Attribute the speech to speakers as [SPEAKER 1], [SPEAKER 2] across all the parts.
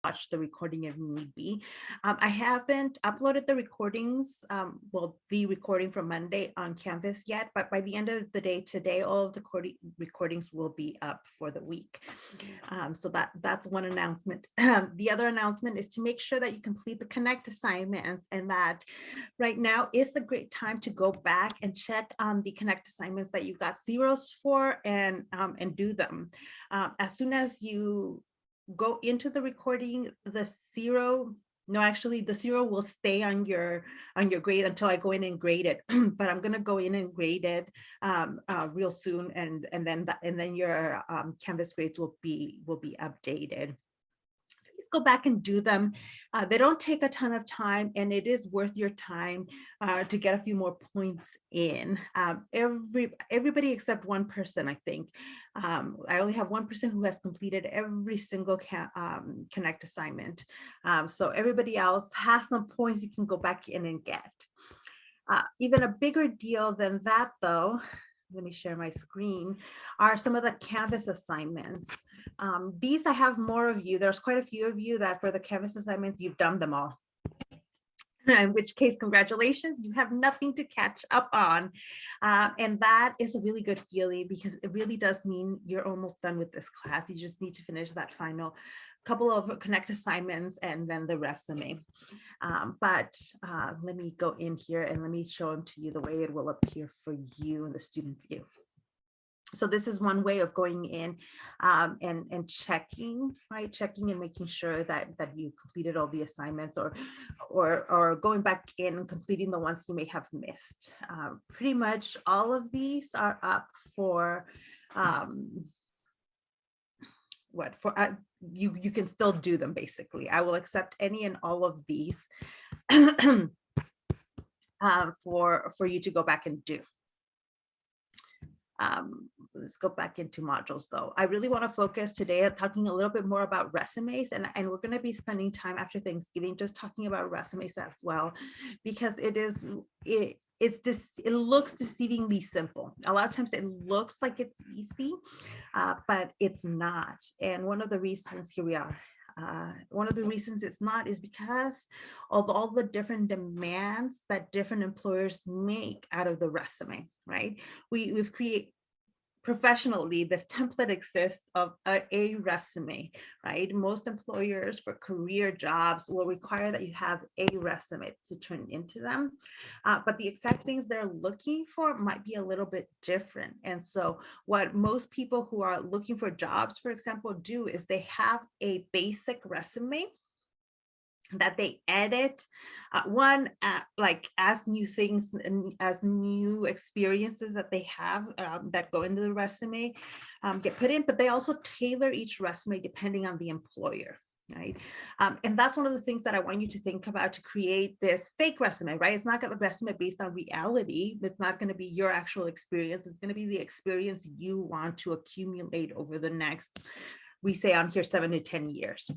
[SPEAKER 1] watch the recording if need be. I haven't uploaded the recordings, the recording from Monday on Canvas yet, but by the end of the day today, all of the recordings will be up for the week. So that's one announcement. The other announcement is to make sure that you complete the Connect assignments, and that right now is a great time to go back and check on the Connect assignments that you got zeros for, and do them. As soon as you go into the recording, the zero will stay on your grade until I go in and grade it. But I'm going to go in and grade it real soon, and then your Canvas grades will be updated. Please go back and do them. They don't take a ton of time, and it is worth your time to get a few more points in. Everybody except one person, I think. I only have one person who has completed every single Connect assignment. So everybody else has some points you can go back in and get. Even a bigger deal than that, though, let me share my screen, are some of the Canvas assignments. These, I have more of you. There's quite a few of you that for the Canvas assignments, you've done them all. In which case, congratulations, you have nothing to catch up on. And that is a really good feeling, because it really does mean you're almost done with this class. You just need to finish that final couple of Connect assignments and then the resume. But let me go in here and let me show them to you the way it will appear for you in the student view. So this is one way of going in and checking, right? Checking and making sure that you completed all the assignments, or going back in and completing the ones you may have missed. Pretty much all of these are up for you can still do them. Basically, I will accept any and all of these for you to go back and do. Let's go back into modules, though. I really want to focus today on talking a little bit more about resumes, and we're going to be spending time after Thanksgiving just talking about resumes as well, because it looks deceivingly simple. A lot of times it looks like it's easy, but it's not. And one of the reasons, here we are. One of the reasons it's not is because of all the different demands that different employers make out of the resume, right? We've created professionally, this template exists of a resume, right? Most employers for career jobs will require that you have a resume to turn into them. But the exact things they're looking for might be a little bit different. And so what most people who are looking for jobs, for example, do is they have a basic resume that they edit, like as new things and as new experiences that they have that go into the resume get put in, but they also tailor each resume depending on the employer, right? And that's one of the things that I want you to think about to create this fake resume, right? It's not going to be a resume based on reality. It's not going to be your actual experience. It's going to be the experience you want to accumulate over the next, we say on here, 7 to 10 years.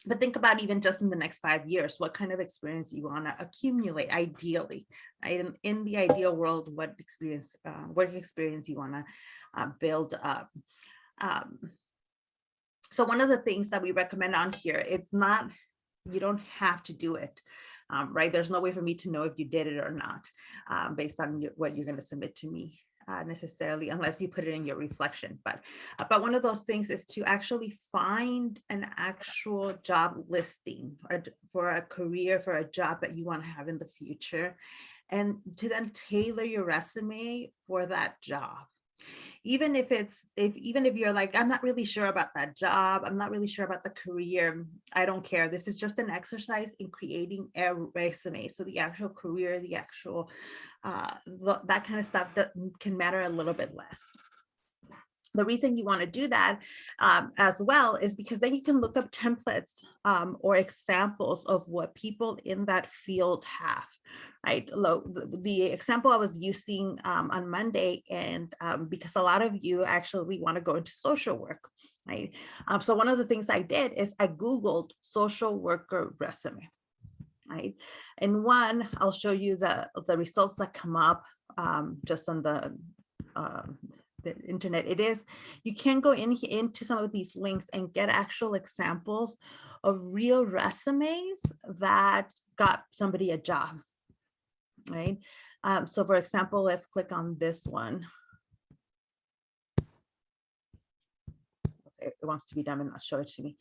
[SPEAKER 1] But think about even just in the next 5 years, what kind of experience you want to accumulate ideally, right? And in the ideal world, what experience, work experience you want to build up. So one of the things that we recommend on here, it's not, you don't have to do it, right? There's no way for me to know if you did it or not based on what you're going to submit to me. Necessarily, unless you put it in your reflection. But one of those things is to actually find an actual job listing for a career, for a job that you want to have in the future, and to then tailor your resume for that job. Even if you're like, I'm not really sure about that job, I'm not really sure about the career, I don't care. This is just an exercise in creating a resume. So the actual career, the actual, that kind of stuff that can matter a little bit less. The reason you want to do that as well is because then you can look up templates or examples of what people in that field have, right? The example I was using on Monday, and because a lot of you actually want to go into social work, right? So one of the things I did is I Googled social worker resume, right? And one, I'll show you the results that come up just on the the internet. It is, you can go into some of these links and get actual examples of real resumes that got somebody a job, right? So for example, let's click on this one. It wants to be done and not show it to me.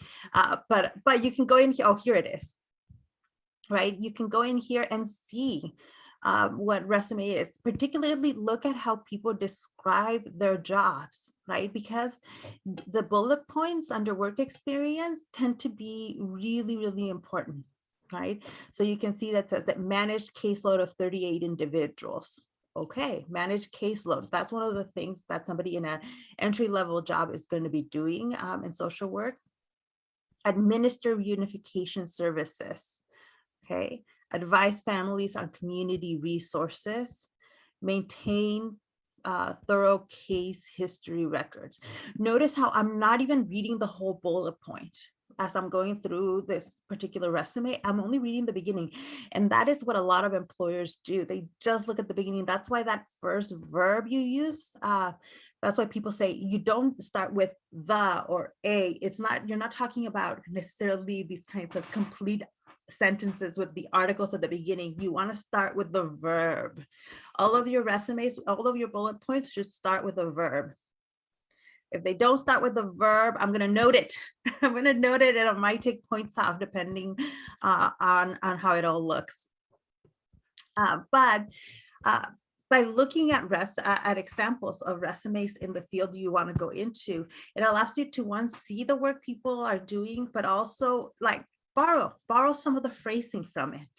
[SPEAKER 1] But you can go in here. Oh, here it is. Right, you can go in here and see what resume is. Particularly look at how people describe their jobs, right? Because the bullet points under work experience tend to be really, really important, right? So you can see that says that managed caseload of 38 individuals. Okay, managed caseload. That's one of the things that somebody in an entry-level job is going to be doing in social work. Administer unification services. Okay, advise families on community resources, maintain thorough case history records. Notice how I'm not even reading the whole bullet point. As I'm going through this particular resume, I'm only reading the beginning. And that is what a lot of employers do. They just look at the beginning. That's why that first verb you use, that's why people say you don't start with the or a. It's not, you're not talking about necessarily these kinds of complete sentences with the articles at the beginning. You want to start with the verb. All of your resumes, all of your bullet points should start with a verb. If they don't start with the verb, I'm going to note it. I'm going to note it, and I might take points off depending on how it all looks. But by looking at examples of resumes in the field you want to go into, it allows you to, one, see the work people are doing, but also like borrow some of the phrasing from it.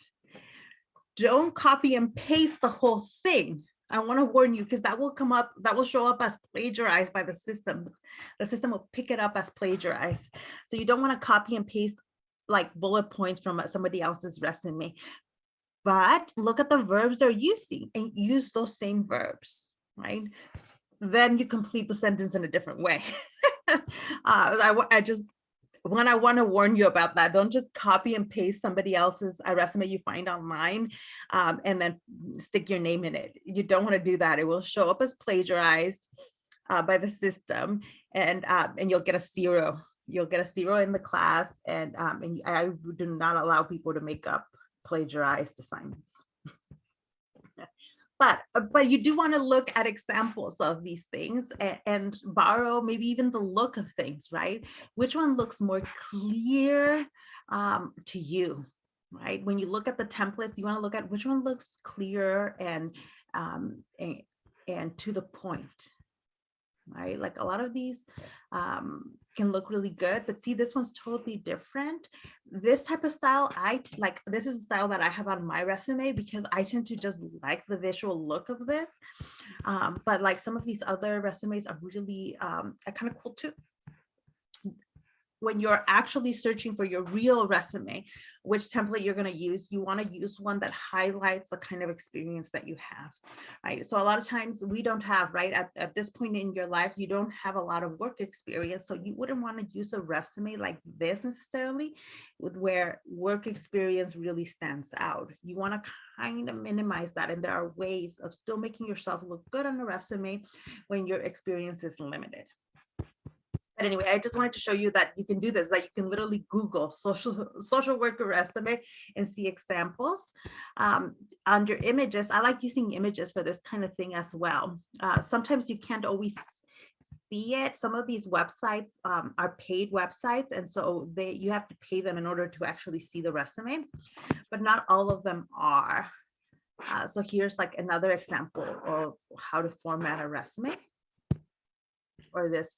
[SPEAKER 1] Don't copy and paste the whole thing. I want to warn you, because that will come up, that will show up as plagiarized by the system. The system will pick it up as plagiarized. So you don't want to copy and paste like bullet points from somebody else's resume. But look at the verbs they're using and use those same verbs, right? Then you complete the sentence in a different way. I want to warn you about that. Don't just copy and paste somebody else's resume you find online and then stick your name in it. You don't want to do that. It will show up as plagiarized by the system, and you'll get a 0. You'll get a 0 in the class, and I do not allow people to make up plagiarized assignments. But you do want to look at examples of these things and borrow maybe even the look of things, right? Which one looks more clear to you, right? When you look at the templates, you want to look at which one looks clear and to the point, right? Like a lot of these can look really good, but see, this one's totally different. This type of style, this is a style that I have on my resume because I tend to just like the visual look of this. But like some of these other resumes are really kind of cool too. When you're actually searching for your real resume, which template you're going to use, you want to use one that highlights the kind of experience that you have, right? So a lot of times we don't have, right, at this point in your lives, you don't have a lot of work experience. So you wouldn't want to use a resume like this necessarily, with where work experience really stands out. You want to kind of minimize that. And there are ways of still making yourself look good on a resume when your experience is limited. But anyway, I just wanted to show you that you can do this, that you can literally Google social worker resume and see examples. Under images, I like using images for this kind of thing as well. Sometimes you can't always see it. Some of these websites are paid websites, and so you have to pay them in order to actually see the resume, but not all of them are. So here's like another example of how to format a resume, or this.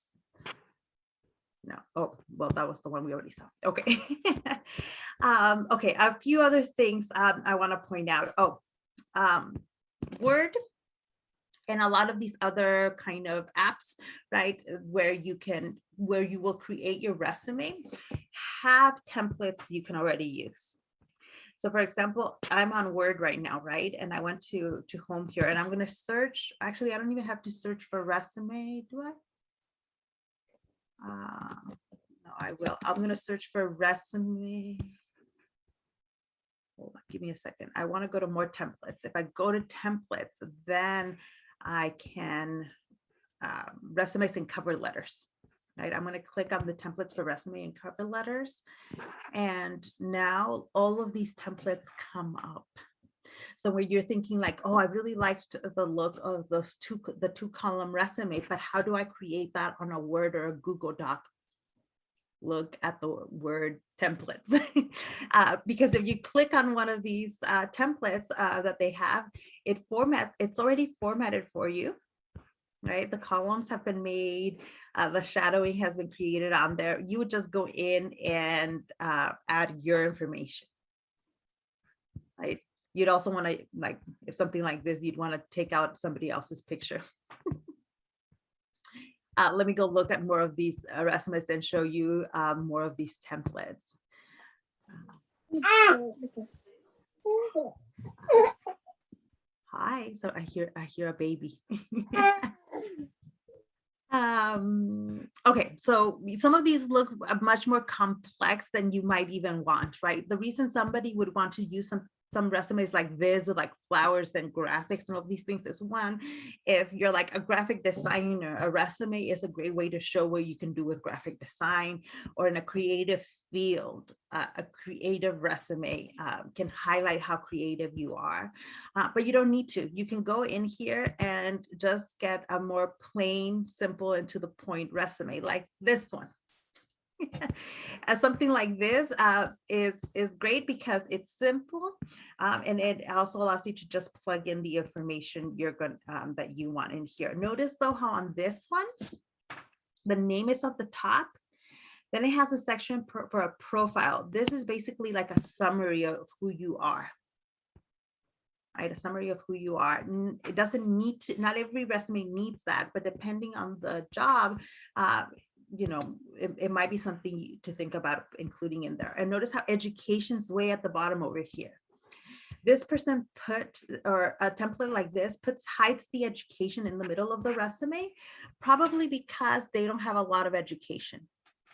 [SPEAKER 1] No, oh, well, that was the one we already saw. Okay. Okay, a few other things I want to point out. Word and a lot of these other kind of apps, right, where you will create your resume, have templates you can already use. So for example, I'm on Word right now, right? And I went to home here, and I'm going to search. Actually, I don't even have to search for resume, do I? No, I will. I'm going to search for resume. Hold on, give me a second. I want to go to more templates. If I go to templates, then I can resumes and cover letters. Right, I'm going to click on the templates for resume and cover letters. And now all of these templates come up. So where you're thinking like, oh, I really liked the look of the two column resume, but how do I create that on a Word or a Google Doc? Look at the Word templates. Because if you click on one of these templates that they have, it's already formatted for you. Right, the columns have been made, the shadowing has been created on there. You would just go in and add your information. Right, you'd also want to, like, if something like this, you'd want to take out somebody else's picture. Let me go look at more of these resumes and show you more of these templates. Hi, so I hear a baby. Okay, so some of these look much more complex than you might even want, right? The reason somebody would want to use some resumes like this with like flowers and graphics and all these things is, one, if you're like a graphic designer, a resume is a great way to show what you can do with graphic design, or in a creative field, a creative resume can highlight how creative you are, but you don't need to. You can go in here and just get a more plain, simple, and to the point resume like this one. Something like this is great because it's simple, and it also allows you to just plug in the information you're going that you want in here. Notice though how on this one, the name is at the top. Then it has a section for a profile. This is basically like a summary of who you are. Right, a summary of who you are. It doesn't need to, not every resume needs that, but depending on the job, you know, it might be something to think about including in there. And notice how education's way at the bottom over here. This person put, or a template like this hides the education in the middle of the resume, probably because they don't have a lot of education.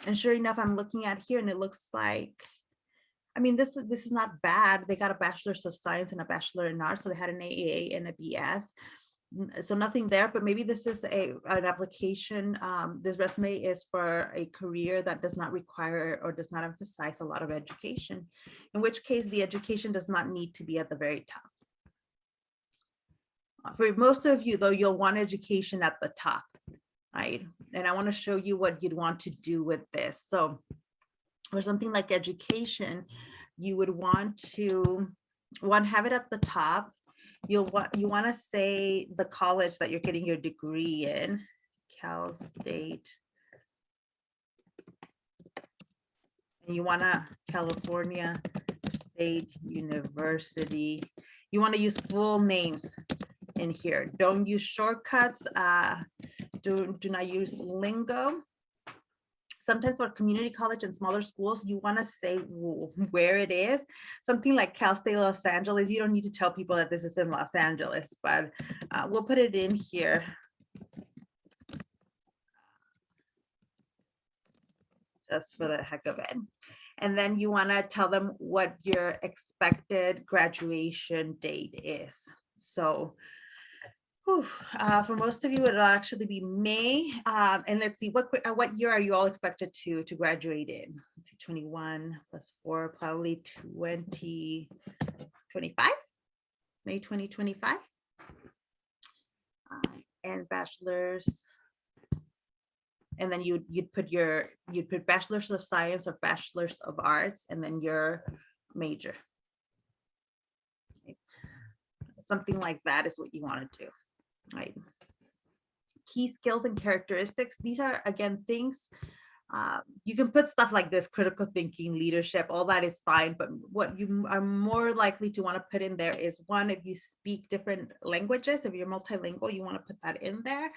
[SPEAKER 1] And sure enough, I'm looking at here and it looks like, I mean, this is not bad. They got a bachelor's of science and a bachelor in arts, so they had an AAA and a BS. So nothing there, but maybe this is an application. This resume is for a career that does not require or does not emphasize a lot of education, in which case the education does not need to be at the very top. For most of you though, you'll want education at the top, right? And I want to show you what you'd want to do with this. So for something like education, you would want to have it at the top. You want to say the college that you're getting your degree in, Cal State, and you want to California State University. You want to use full names in here. Don't use shortcuts. Do not use lingo. Sometimes for community college and smaller schools, you want to say where it is. Something like Cal State Los Angeles, you don't need to tell people that this is in Los Angeles, but we'll put it in here. Just for the heck of it. And then you want to tell them what your expected graduation date is. So for most of you, it'll actually be May. And let's see, what year are you all expected to graduate in? Let's see, 21 plus 4, probably 2025, May 2025. And bachelor's. And then you'd put bachelor's of science or bachelor's of arts, and then your major. Okay. Something like that is what you want to do. Right. Key skills and characteristics. These are, again, things you can put stuff like this: critical thinking, leadership, all that is fine. But what you are more likely to want to put in there is, one, if you speak different languages, if you're multilingual, you want to put that in there.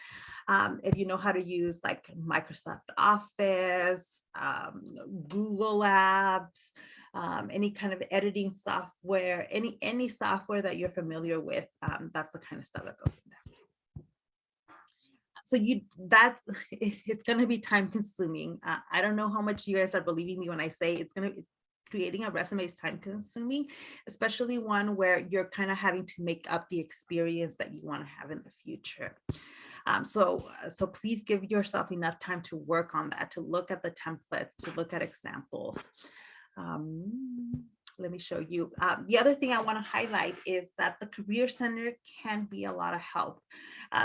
[SPEAKER 1] If you know how to use like Microsoft Office, Google Apps, any kind of editing software, any software that you're familiar with, that's the kind of stuff that goes in there. So it's going to be time consuming. I don't know how much you guys are believing me when I say creating a resume is time consuming, especially one where you're kind of having to make up the experience that you want to have in the future. So please give yourself enough time to work on that, to look at the templates, to look at examples. Um, Let me show you. The other thing I want to highlight is that the Career Center can be a lot of help.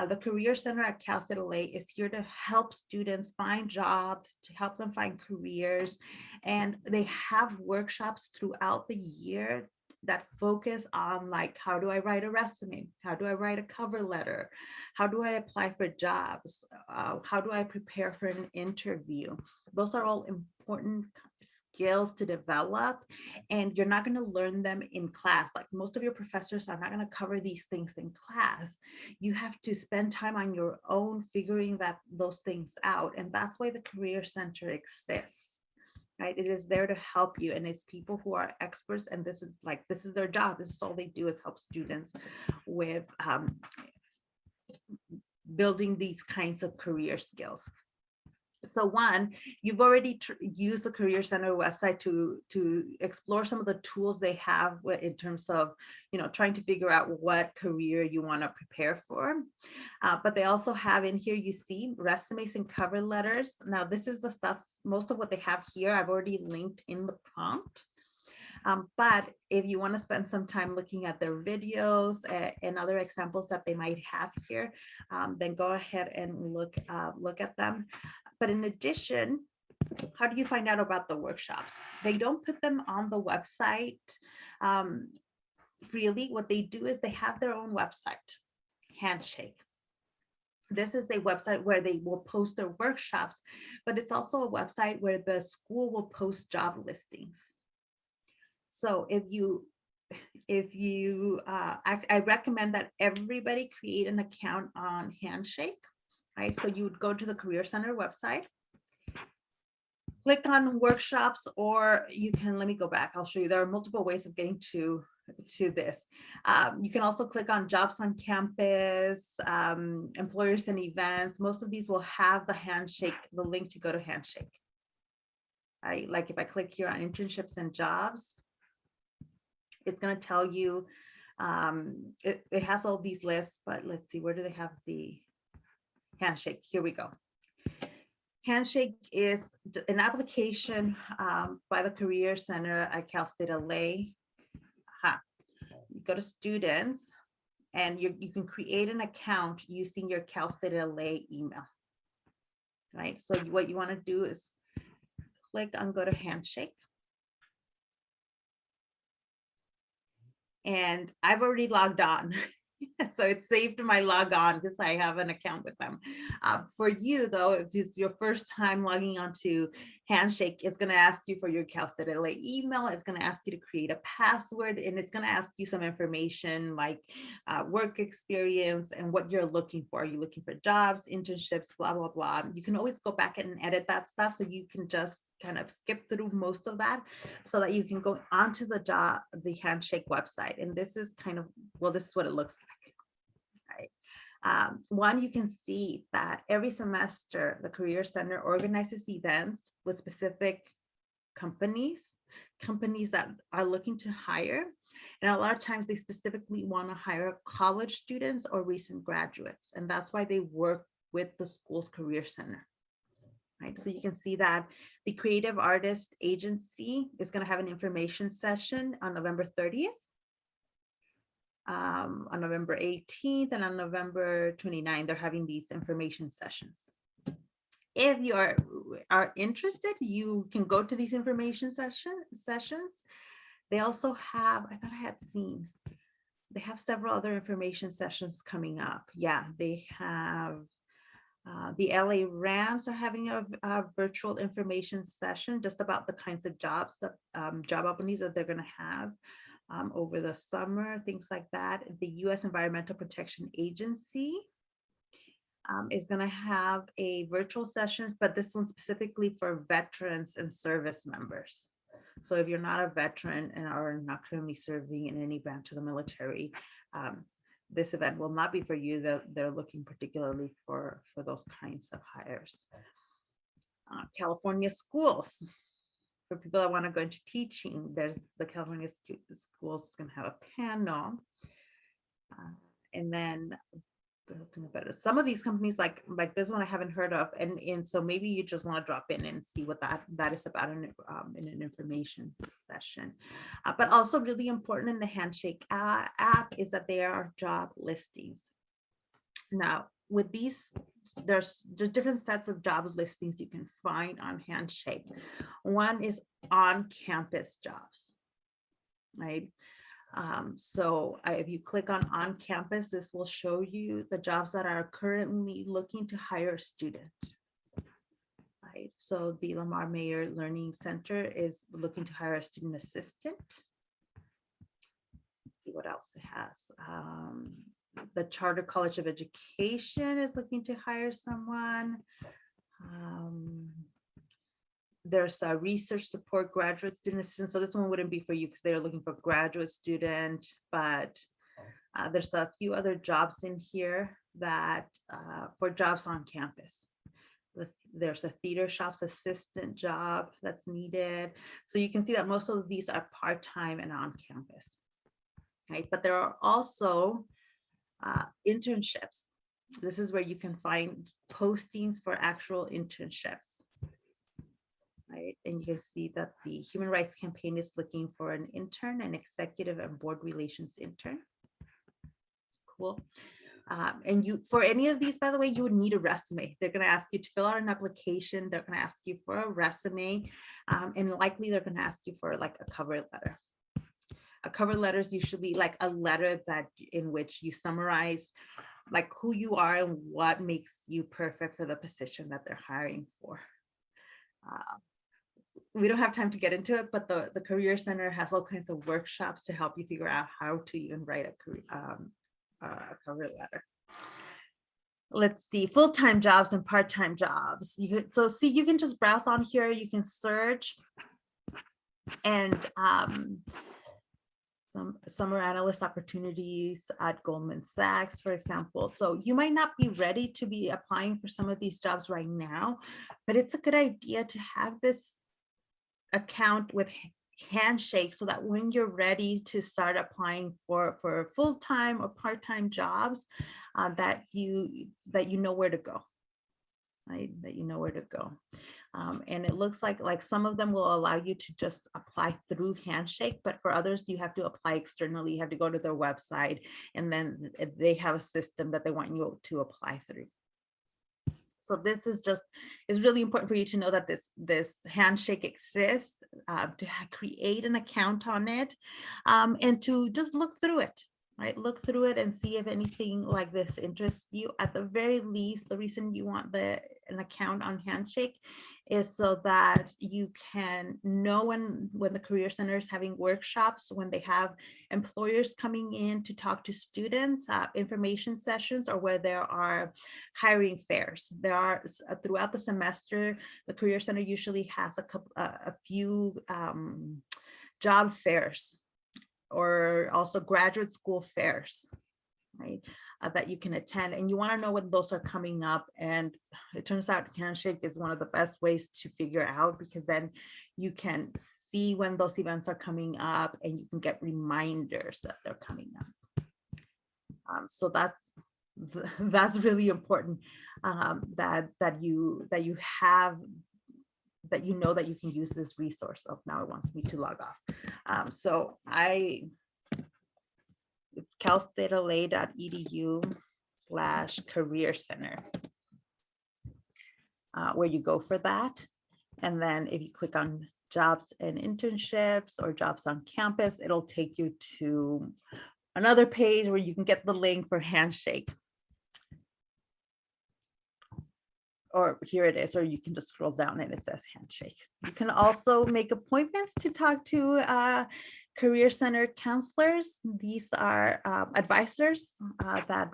[SPEAKER 1] The Career Center at Cal State LA is here to help students find jobs, to help them find careers, and they have workshops throughout the year that focus on, like, how do I write a resume? How do I write a cover letter? How do I apply for jobs? How do I prepare for an interview? Those are all important skills to develop, and you're not going to learn them in class. Like, most of your professors are not going to cover these things in class. You have to spend time on your own figuring those things out, and that's why the Career Center exists. Right? It is there to help you, and it's people who are experts, and this is their job. This is all they do, is help students with building these kinds of career skills. So one, you've already used the Career Center website to explore some of the tools they have in terms of, trying to figure out what career you want to prepare for. But they also have in here, you see, resumes and cover letters. Now, this is the stuff, most of what they have here, I've already linked in the prompt. But if you want to spend some time looking at their videos and other examples that they might have here, then go ahead and look at them. But in addition, how do you find out about the workshops? They don't put them on the website freely. What they do is they have their own website, Handshake. This is a website where they will post their workshops, but it's also a website where the school will post job listings. So I recommend that everybody create an account on Handshake, right? So you would go to the Career Center website, click on workshops, or you can, let me go back, I'll show you. There are multiple ways of getting to this. You can also click on jobs on campus, employers and events. Most of these will have the link to go to Handshake. Like if I click here on internships and jobs, it's going to tell you, it has all these lists, but let's see, where do they have the Handshake? Here we go. Handshake is an application by the Career Center at Cal State LA. You go to students, and you can create an account using your Cal State LA email, right? So what you want to do is click on go to Handshake. And I've already logged on. So it's saved my log on because I have an account with them. For you, though, if it's your first time logging onto Handshake, it's going to ask you for your Cal State LA email. It's going to ask you to create a password, and it's going to ask you some information like work experience and what you're looking for. Are you looking for jobs, internships, blah, blah, blah. You can always go back and edit that stuff, so you can just kind of skip through most of that so that you can go onto the Handshake website. And this is this is what it looks like. Right. One, you can see that every semester, the Career Center organizes events with specific companies that are looking to hire. And a lot of times they specifically want to hire college students or recent graduates. And that's why they work with the school's Career Center. Right. So you can see that the Creative Artist Agency is going to have an information session on November 30th. On November 18th and on November 29th, they're having these information sessions. If you are interested, you can go to these information sessions. They also have, I thought I had seen, they have several other information sessions coming up. Yeah, they have the LA Rams are having a virtual information session just about the kinds of jobs that job openings that they're going to have over the summer, things like that. The U.S. Environmental Protection Agency is going to have a virtual session, but this one specifically for veterans and service members. So if you're not a veteran and are not currently serving in any branch of the military, this event will not be for you. They're looking particularly for those kinds of hires. California schools. For people that want to go into teaching, there's the California schools is going to have a panel. And then some of these companies like this one I haven't heard of, and so maybe you just want to drop in and see what that is about in an information session. But also really important in the Handshake app is that there are job listings. Now with these, there's just different sets of job listings you can find on Handshake. One is on campus jobs, right? So if you click on campus, this will show you the jobs that are currently looking to hire students. Right. So the Lamar Mayer Learning Center is looking to hire a student assistant. Let's see what else it has. The Charter College of Education is looking to hire someone. There's a research support graduate student assistant. So this one wouldn't be for you because they're looking for graduate student, but there's a few other jobs in here that for jobs on campus. There's a theater shops assistant job that's needed. So you can see that most of these are part-time and on campus, right? But there are also internships. This is where you can find postings for actual internships. Right. And you can see that the Human Rights Campaign is looking for an intern, an executive and board relations intern. Cool. And you, for any of these, by the way, you would need a resume. They're going to ask you to fill out an application. They're going to ask you for a resume, and likely they're going to ask you for like a cover letter. A cover letter is usually like a letter that in which you summarize like who you are and what makes you perfect for the position that they're hiring for. We don't have time to get into it, but the Career Center has all kinds of workshops to help you figure out how to even write a cover letter. Let's see, full-time jobs and part-time jobs. So see, you can just browse on here. You can search and some summer analyst opportunities at Goldman Sachs, for example. So you might not be ready to be applying for some of these jobs right now, but it's a good idea to have this account with Handshake so that when you're ready to start applying for full-time or part-time jobs, that you know where to go, right? That you know where to go. And it looks like some of them will allow you to just apply through Handshake, but for others you have to apply externally. You have to go to their website, and then they have a system that they want you to apply through. So this is it's really important for you to know that this Handshake exists, to create an account on it, and to just look through it, right? Look through it and see if anything like this interests you. At the very least, the reason you want an account on Handshake is so that you can know when the Career Center is having workshops, when they have employers coming in to talk to students, information sessions, or where there are hiring fairs. There are throughout the semester, the Career Center usually has a few job fairs, or also graduate school fairs, right, that you can attend, and you want to know when those are coming up. And it turns out Handshake is one of the best ways to figure out, because then you can see when those events are coming up and you can get reminders that they're coming up. So that's really important, that you know that you can use this resource. Oh, now it wants me to log off. So it's calstatela.edu/career center, where you go for that. And then if you click on jobs and internships or jobs on campus, it'll take you to another page where you can get the link for Handshake. Or here it is, or you can just scroll down and it says Handshake. You can also make appointments to talk to Career Center counselors. These are advisors that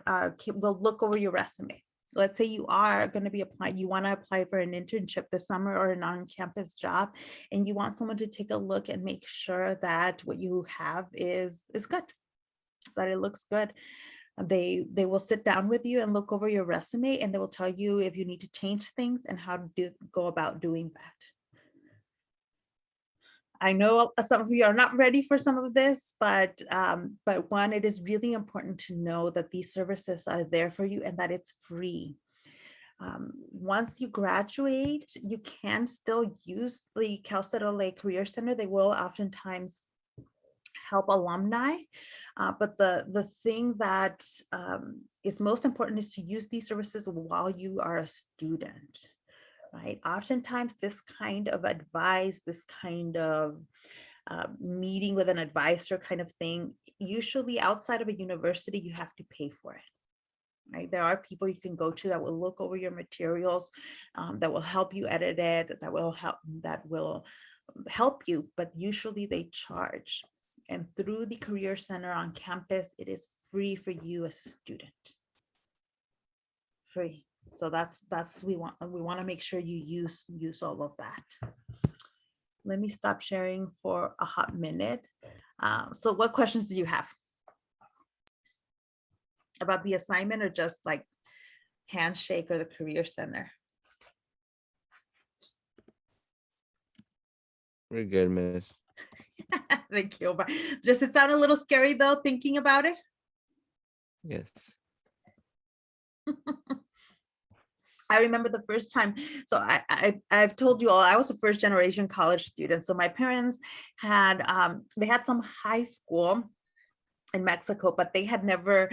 [SPEAKER 1] will look over your resume. Let's say you are going to be applying, you want to apply for an internship this summer or an on-campus job, and you want someone to take a look and make sure that what you have is good, that it looks good. They will sit down with you and look over your resume, and they will tell you if you need to change things and how to go about doing that. I know some of you are not ready for some of this, but one, it is really important to know that these services are there for you and that it's free. Once you graduate, you can still use the Cal State LA Career Center. They will oftentimes help alumni, but the thing that is most important is to use these services while you are a student, right? Oftentimes, this kind of advice, this kind of meeting with an advisor kind of thing, usually outside of a university, you have to pay for it. Right? There are people you can go to that will look over your materials, that will help you edit it, that will help you, but usually they charge. And through the Career Center on campus, it is free for you as a student. Free. So that's we want to make sure you use all of that. Let me stop sharing for a hot minute. So what questions do you have about the assignment, or just like Handshake or the Career Center?
[SPEAKER 2] We're good, miss.
[SPEAKER 1] Thank you. Does it sound a little scary though, thinking about it?
[SPEAKER 2] Yes.
[SPEAKER 1] I remember the first time. So I've told you all, I was a first generation college student. So my parents had they had some high school in Mexico, but they had never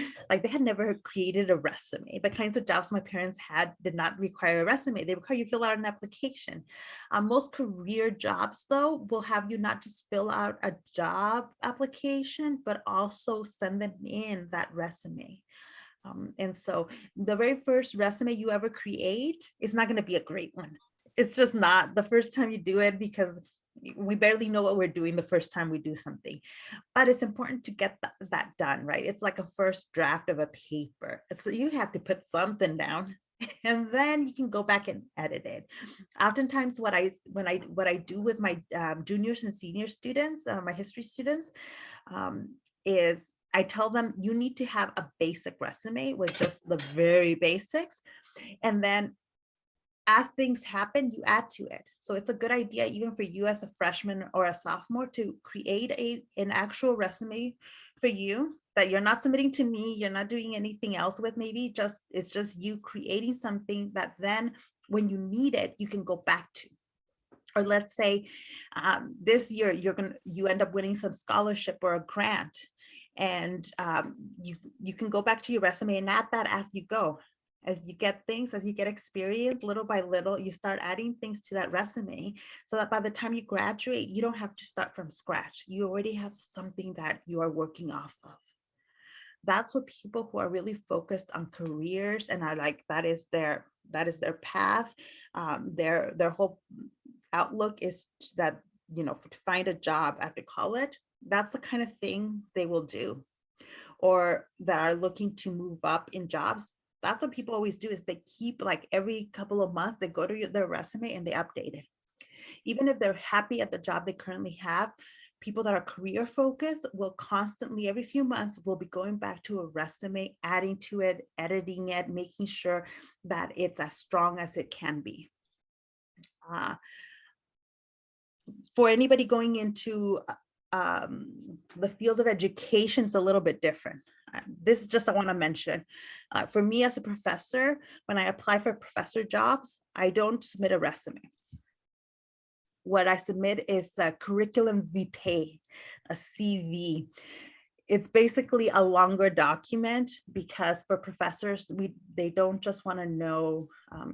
[SPEAKER 1] created a resume. The kinds of jobs my parents had did not require a resume. They require you fill out an application. Most career jobs, though, will have you not just fill out a job application, but also send them in that resume. And so the very first resume you ever create is not going to be a great one. It's just not the first time you do it, because we barely know what we're doing the first time we do something. But it's important to get that done, right? It's like a first draft of a paper. So you have to put something down, and then you can go back and edit it. Oftentimes, what I do with my juniors and senior students, my history students, is I tell them you need to have a basic resume with just the very basics, and then as things happen, you add to it. So it's a good idea, even for you as a freshman or a sophomore, to create an actual resume for you that you're not submitting to me, you're not doing anything else with. Maybe it's just you creating something that then when you need it, you can go back to. Or let's say this year you end up winning some scholarship or a grant, and you can go back to your resume and add that as you go. As you get things, as you get experience, little by little, you start adding things to that resume, so that by the time you graduate, you don't have to start from scratch. You already have something that you are working off of. That's what people who are really focused on careers and are like, that is their path. Their whole outlook is that, to find a job after college. That's the kind of thing they will do. Or that are looking to move up in jobs. That's what people always do, is they keep, like, every couple of months, they go to their resume and they update it. Even if they're happy at the job they currently have, people that are career focused will constantly, every few months, will be going back to a resume, adding to it, editing it, making sure that it's as strong as it can be. For anybody going into the field of education, is a little bit different. This is just, I want to mention, for me as a professor, when I apply for professor jobs, I don't submit a resume. What I submit is a curriculum vitae, a CV. It's basically a longer document, because for professors, they don't just want to know,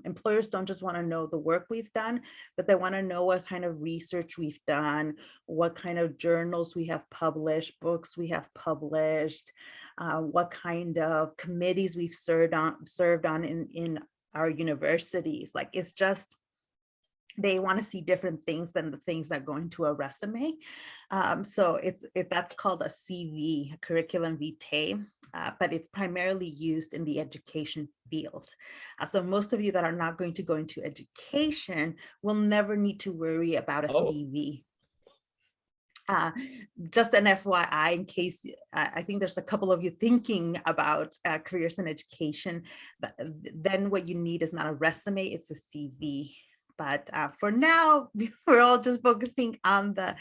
[SPEAKER 1] employers don't just want to know the work we've done, but they want to know what kind of research we've done, what kind of journals we have published, books we have published, what kind of committees we've served on in our universities. Like, it's just, they want to see different things than the things that go into a resume. So that's called a CV, a curriculum vitae, but it's primarily used in the education field. So most of you that are not going to go into education will never need to worry about a CV. Just an FYI, in case I think there's a couple of you thinking about careers in education, then what you need is not a resume, it's a CV. But for now, we're all just focusing on the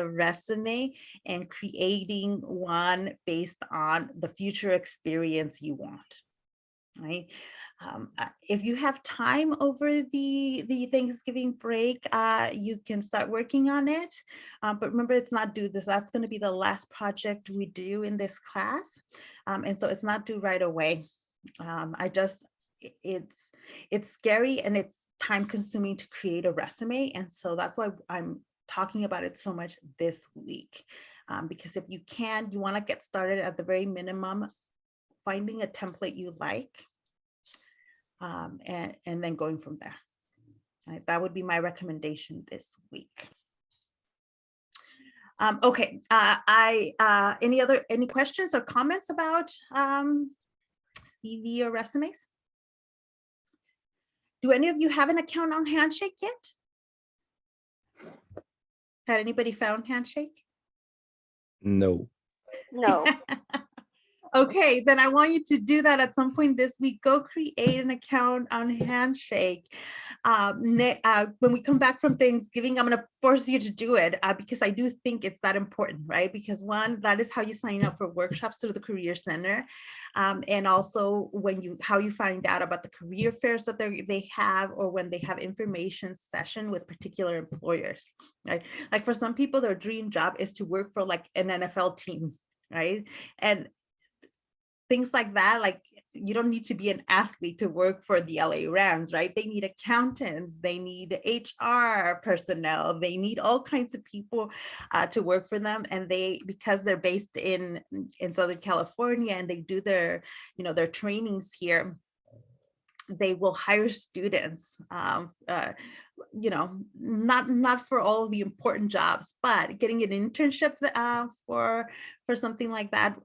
[SPEAKER 1] resume and creating one based on the future experience you want, right? If you have time over the Thanksgiving break, you can start working on it. But remember, it's not due this. That's going to be the last project we do in this class, and so it's not due right away. I just it's scary and it's time consuming to create a resume, and so that's why I'm talking about it so much this week, because if you can, you want to get started at the very minimum, finding a template you like, and then going from there. Right? That would be my recommendation this week. Okay, any questions or comments about CV or resumes? Do any of you have an account on Handshake yet? Had anybody found Handshake?
[SPEAKER 2] No.
[SPEAKER 3] No.
[SPEAKER 1] Okay, then I want you to do that at some point this week. Go create an account on Handshake. When we come back from Thanksgiving, I'm going to force you to do it because I do think it's that important, right? Because one, that is how you sign up for workshops through the Career Center. And also how you find out about the career fairs that they have, or when they have information session with particular employers, right? Like for some people, their dream job is to work for like an NFL team, right? And things like that, like you don't need to be an athlete to work for the LA Rams, right? They need accountants, they need HR personnel, they need all kinds of people to work for them. And because they're based in Southern California and they do their trainings here, they will hire students, not for all the important jobs, but getting an internship for something like that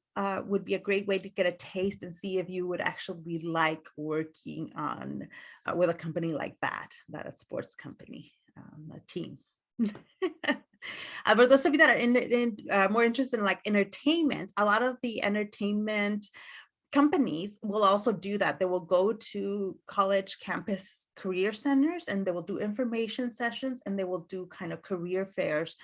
[SPEAKER 1] would be a great way to get a taste and see if you would actually like working on with a company like that a sports company, a team. For those of you that are more interested in like entertainment, a lot of the entertainment companies will also do that. They will go to college campus career centers and they will do information sessions and they will do kind of career fairs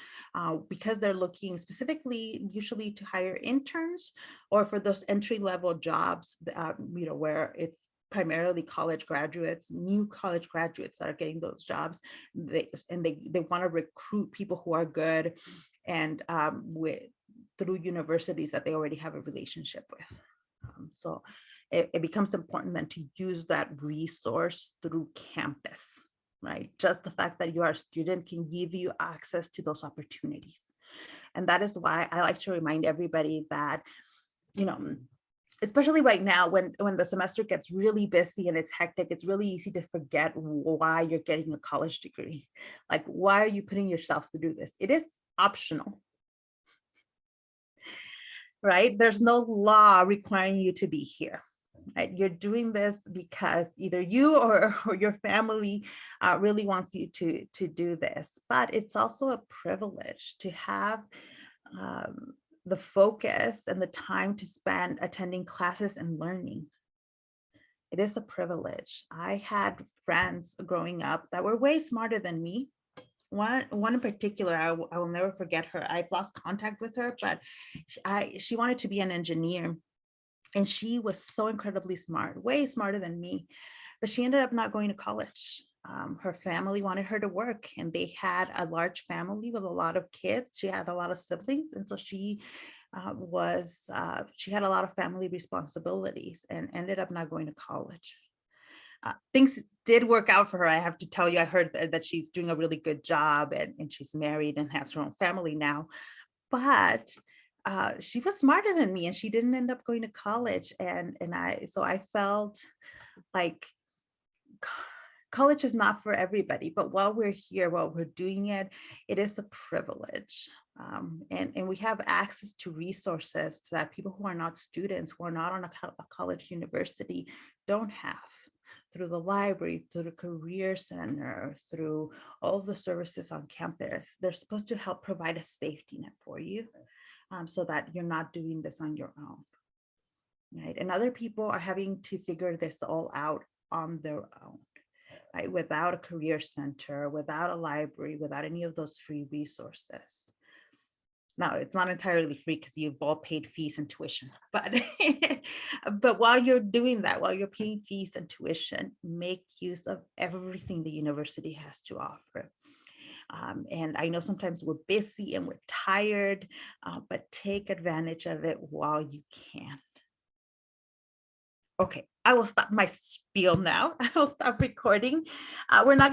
[SPEAKER 1] because they're looking specifically usually to hire interns or for those entry-level jobs, where it's primarily college graduates, new college graduates that are getting those jobs. They want to recruit people who are good and through universities that they already have a relationship with. So it becomes important then to use that resource through campus, right? Just the fact that you are a student can give you access to those opportunities. And that is why I like to remind everybody that, especially right now when the semester gets really busy and it's hectic, it's really easy to forget why you're getting a college degree. Like, why are you putting yourself to do this? It is optional. Right? There's no law requiring you to be here. Right? You're doing this because either you or your family really wants you to do this. But it's also a privilege to have the focus and the time to spend attending classes and learning. It is a privilege. I had friends growing up that were way smarter than me. One in particular, I will never forget her. I've lost contact with her, but she wanted to be an engineer. And she was so incredibly smart, way smarter than me. But she ended up not going to college. Her family wanted her to work, and they had a large family with a lot of kids. She had a lot of siblings. And so she had a lot of family responsibilities and ended up not going to college. Things did work out for her. I have to tell you, I heard that she's doing a really good job and she's married and has her own family now. But she was smarter than me and she didn't end up going to college. So I felt like college is not for everybody, but while we're here, while we're doing it, it is a privilege. And we have access to resources that people who are not students, who are not on a college university don't have. Through the library, through the career center, through all of the services on campus. They're supposed to help provide a safety net for you so that you're not doing this on your own, right? And other people are having to figure this all out on their own, right? Without a career center, without a library, without any of those free resources. Now, it's not entirely free because you've all paid fees and tuition, but but while you're doing that, while you're paying fees and tuition, make use of everything the university has to offer. And I know sometimes we're busy and we're tired, but take advantage of it while you can. Okay, I will stop my spiel now. I will stop recording. We're not going